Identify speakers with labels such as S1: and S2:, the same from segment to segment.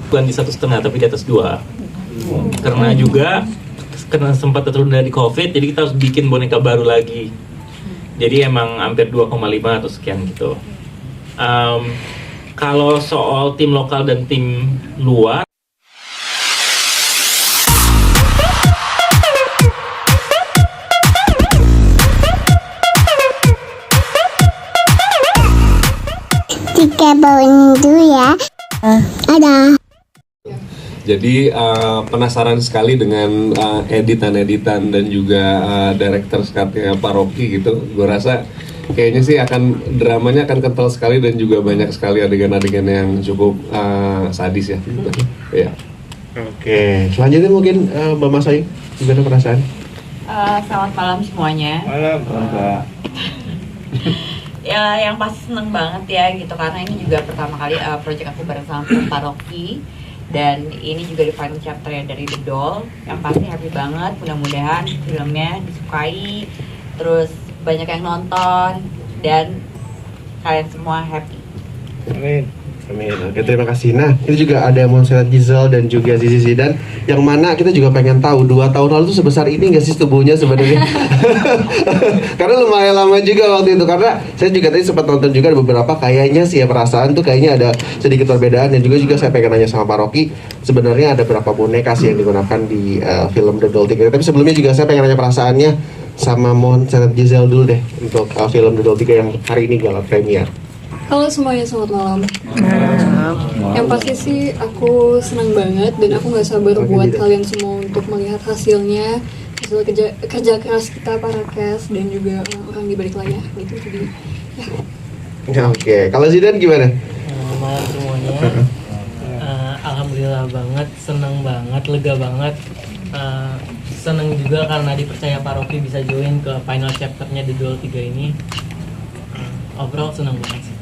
S1: bukan di 1,5 tapi di atas 2. Karena juga karena sempat tertunda dari COVID, jadi kita harus bikin boneka baru lagi. Jadi emang hampir 2,5 atau sekian gitu. Kalau soal tim lokal dan tim luar,
S2: Jika bawain dulu ya. Ada.
S3: Jadi penasaran sekali dengan editan-editan dan juga director cut-nya Pak Rocky gitu. Gue rasa kayaknya sih dramanya akan kental sekali dan juga banyak sekali adegan-adegan yang cukup sadis ya. Ya.
S4: Oke, selanjutnya mungkin Mbak Masai, gimana perasaan?
S5: Selamat malam semuanya.
S4: Malam, Mbak.
S5: Ya, yang pasti seneng banget ya gitu karena ini juga pertama kali project aku bareng sama Pak Rocky. Dan ini juga di final chapter ya dari The Doll. Yang pasti happy banget, mudah-mudahan filmnya disukai, terus banyak yang nonton, dan kalian semua happy.
S4: Amin. Amin. Oke, terima kasih. Nah, ini juga ada Montserrat Giselle dan juga Zizi Zidan, yang mana kita juga pengen tahu 2 tahun lalu tuh sebesar ini nggak sih tubuhnya sebenarnya? Karena lumayan lama juga waktu itu. Karena saya juga tadi sempat nonton juga ada beberapa, kayaknya sih ya perasaan tuh kayaknya ada sedikit perbedaan. Dan juga saya pengen nanya sama Pak Rocky, sebenarnya ada berapa boneka sih yang digunakan di film The Doll 3. Tapi sebelumnya juga saya pengen nanya perasaannya sama Montserrat Giselle dulu deh untuk film The Doll 3 yang hari ini gala premier.
S6: Halo semuanya, selamat malam. Yang pasti sih aku senang banget dan aku nggak sabar buat kalian semua untuk melihat hasilnya, hasil kerja keras kita para cast dan juga orang-orang di balik layar gitu. Jadi ya.
S4: Oke, kalau Zidan gimana?
S7: Malam semuanya. Alhamdulillah banget, seneng banget, lega banget. Seneng juga karena dipercaya Pak Rocky bisa join ke final chapternya The Doll 3 ini. Overall seneng banget sih.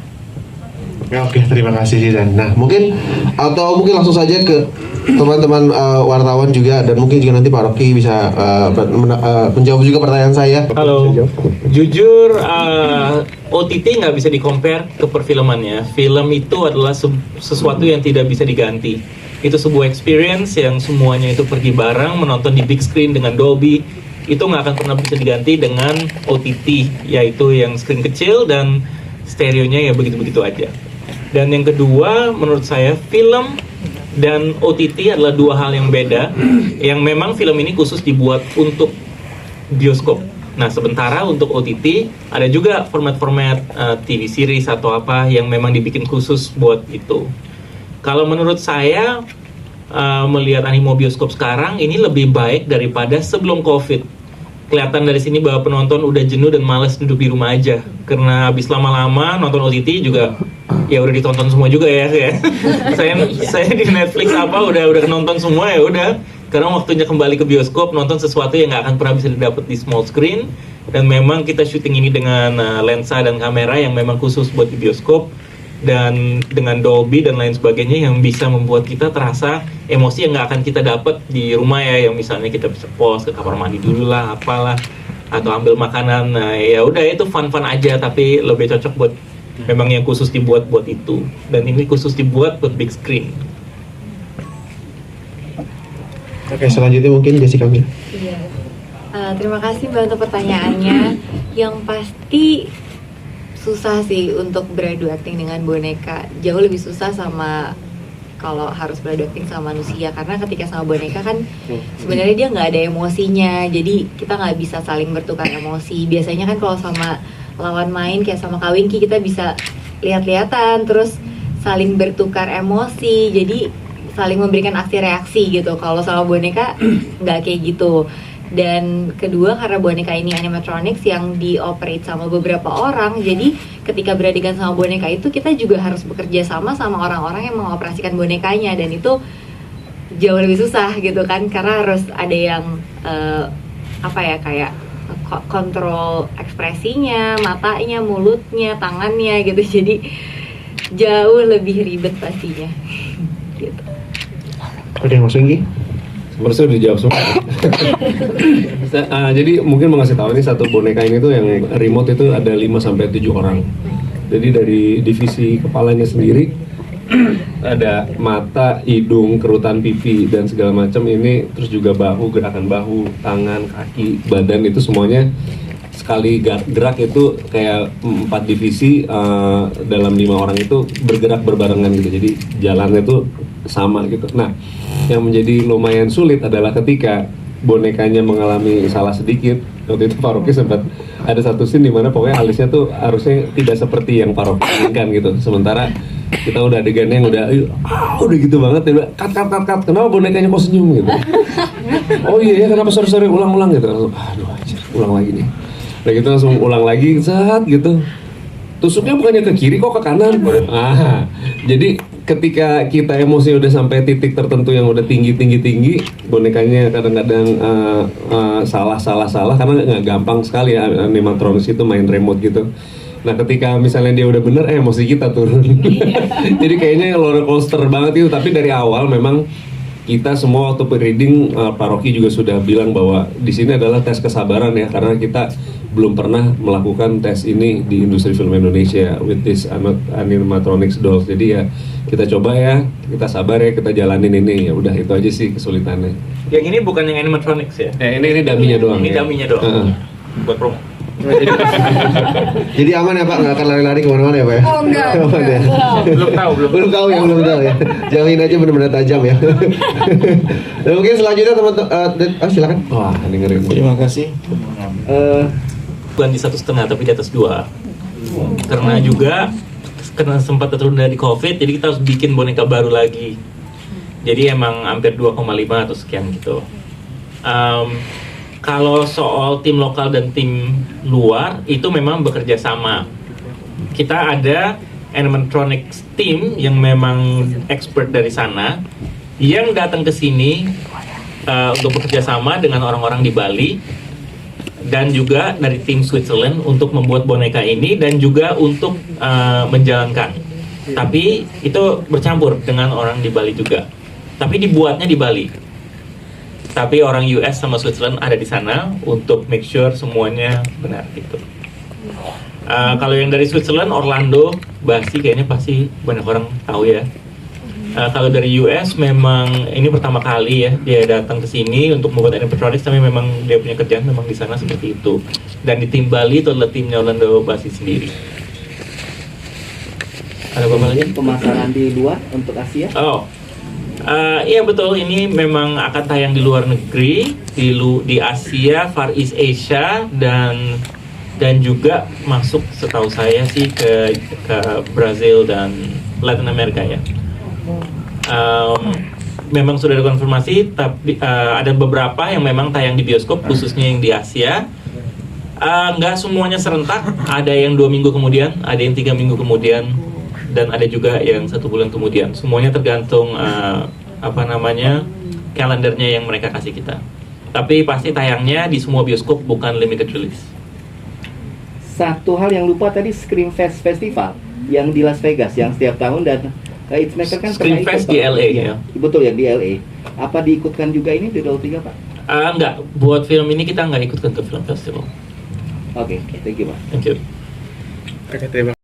S4: Oke, terima kasih Zidan. Nah, mungkin langsung saja ke teman-teman wartawan juga, dan mungkin juga nanti Pak Rocky bisa menjawab juga pertanyaan saya.
S1: halo, jujur OTT nggak bisa di-compare ke perfilmannya. Film itu adalah sesuatu yang tidak bisa diganti. Itu sebuah experience yang semuanya itu pergi bareng, menonton di big screen dengan Dolby. Itu nggak akan pernah bisa diganti dengan OTT, yaitu yang screen kecil dan stereonya ya begitu-begitu aja. Dan yang kedua, menurut saya film dan OTT adalah 2 hal yang beda, yang memang film ini khusus dibuat untuk bioskop. Nah, sementara untuk OTT ada juga format-format TV series atau apa yang memang dibikin khusus buat itu. Kalau menurut saya, melihat animo bioskop sekarang ini lebih baik daripada sebelum COVID. Kelihatan dari sini bahwa penonton udah jenuh dan malas duduk di rumah aja, karena habis lama-lama nonton OTT juga ya udah ditonton semua juga ya. saya di Netflix udah nonton semua ya udah. Karena waktunya kembali ke bioskop nonton sesuatu yang nggak akan pernah bisa didapat di small screen. Dan memang kita syuting ini dengan lensa dan kamera yang memang khusus buat di bioskop, dan dengan Dolby dan lain sebagainya yang bisa membuat kita terasa emosi yang nggak akan kita dapat di rumah ya, yang misalnya kita bisa pause ke kamar mandi dulu lah, apalah, atau ambil makanan. Nah ya udah, itu fun aja, tapi lebih cocok buat memang yang khusus dibuat buat itu, dan ini khusus dibuat buat big screen.
S4: Oke, selanjutnya mungkin Jessica Mila.
S5: Iya. Terima kasih Mbak untuk pertanyaannya. Yang pasti susah sih untuk beradu acting dengan boneka. Jauh lebih susah sama kalau harus beradu acting sama manusia, karena ketika sama boneka kan sebenarnya dia nggak ada emosinya, jadi kita nggak bisa saling bertukar emosi. Biasanya kan kalau sama lawan main kayak sama Kak Winky, kita bisa lihat-lihatan terus saling bertukar emosi, jadi saling memberikan aksi reaksi gitu. Kalau sama boneka nggak kayak gitu. Dan kedua, karena boneka ini animatronics yang dioperate sama beberapa orang, jadi ketika beradegan sama boneka itu kita juga harus bekerja sama orang-orang yang mengoperasikan bonekanya, dan itu jauh lebih susah gitu kan, karena harus ada yang kayak kontrol ekspresinya, matanya, mulutnya, tangannya gitu, jadi jauh lebih ribet pastinya. Gitu.
S4: Oke, Mas Winggi.
S3: Sebenarnya udah dijawab semua. Jadi mungkin mau ngasih tahu, ini satu boneka ini tuh yang remote itu ada 5-7 orang. Jadi dari divisi kepalanya sendiri ada mata, hidung, kerutan pipi dan segala macam ini, terus juga bahu, gerakan bahu, tangan, kaki, badan itu semuanya sekali gerak itu kayak 4 divisi dalam 5 orang itu bergerak berbarengan gitu, jadi jalannya tuh sama gitu. Nah, yang menjadi lumayan sulit adalah ketika bonekanya mengalami salah sedikit. Waktu itu Pak Rocky sempat ada satu scene di mana pokoknya alisnya tuh harusnya tidak seperti yang Pak Rocky inginkan gitu. Sementara kita udah adegannya yang udah gitu banget, dia bilang, cut, kenapa bonekanya kok senyum gitu? Oh iya ya, kenapa sorry ulang gitu. Langsung, aduh anjir, ulang lagi nih. Nah gitu langsung ulang lagi, saat gitu. Tusuknya bukannya ke kiri kok ke kanan. Jadi ketika kita emosi udah sampai titik tertentu yang udah tinggi, bonekanya kadang-kadang salah karena nggak gampang sekali ya animatronics itu main remote gitu. Nah ketika misalnya dia udah bener, emosi kita turun. Jadi kayaknya roller coaster banget itu. Tapi dari awal memang kita semua waktu pre-reading, Pak Rocky juga sudah bilang bahwa di sini adalah tes kesabaran ya, karena kita belum pernah melakukan tes ini di industri film Indonesia with this animatronics dolls. Jadi ya kita coba ya, kita sabar ya, kita jalanin ini, ya udah itu aja sih kesulitannya.
S1: Yang ini bukan yang animatronics ya?
S3: Ini daminya doang.
S1: Ini
S3: ya.
S1: daminya doang. Buat promo.
S4: Jadi aman ya Pak, nggak akan lari-lari kemana-mana ya Pak ya?
S6: Oh enggak.
S4: Aman ya?
S1: Belum tahu.
S4: Belum tahu ya. Jauhin aja benar-benar tajam ya. Dan mungkin selanjutnya teman-teman, silakan.
S3: Wah, dengerin.
S8: Terima kasih.
S1: Bukan di 1,5 tapi di atas 2. Karena juga karena sempat tertunda di COVID, jadi kita harus bikin boneka baru lagi. Jadi emang hampir 2,5 atau sekian gitu. Kalau soal tim lokal dan tim luar itu memang bekerja sama. Kita ada animatronics team yang memang expert dari sana yang datang ke sini untuk bekerja sama dengan orang-orang di Bali dan juga dari tim Switzerland untuk membuat boneka ini dan juga untuk menjalankan. Tapi itu bercampur dengan orang di Bali juga. Tapi dibuatnya di Bali. Tapi orang US sama Switzerland ada di sana untuk make sure semuanya benar gitu. Kalau yang dari Switzerland, Orlando, Basi kayaknya pasti banyak orang tahu ya. Kalau dari US memang ini pertama kali ya dia datang ke sini untuk membuat animatronics, tapi memang dia punya kerjaan memang di sana seperti itu. Dan di tim Bali itu adalah timnya Orlando Basi sendiri. Ada apa lagi?
S9: Pemasaran di luar untuk Asia?
S1: Oh. Iya betul, ini memang akan tayang di luar negeri, di Asia, Far East Asia dan juga masuk setahu saya sih ke Brazil dan Latin America ya. Memang sudah ada konfirmasi, tapi ada beberapa yang memang tayang di bioskop, khususnya yang di Asia. Nggak semuanya serentak, ada yang 2 minggu kemudian, ada yang 3 minggu kemudian, dan ada juga yang 1 bulan kemudian. Semuanya tergantung kalendernya yang mereka kasih kita. Tapi pasti tayangnya di semua bioskop, bukan limited release.
S9: Satu hal yang lupa tadi, Screamfest Festival yang di Las Vegas yang setiap tahun, dan Hitmaker kan pernah ikut,
S1: Screamfest di LA ya.
S9: Betul ya, di LA. Apa diikutkan juga ini di 23 Pak?
S1: Enggak, buat film ini kita nggak ikutkan ke film festival.
S9: Oke, thank you Pak.
S1: Thank you.
S4: Oke, terima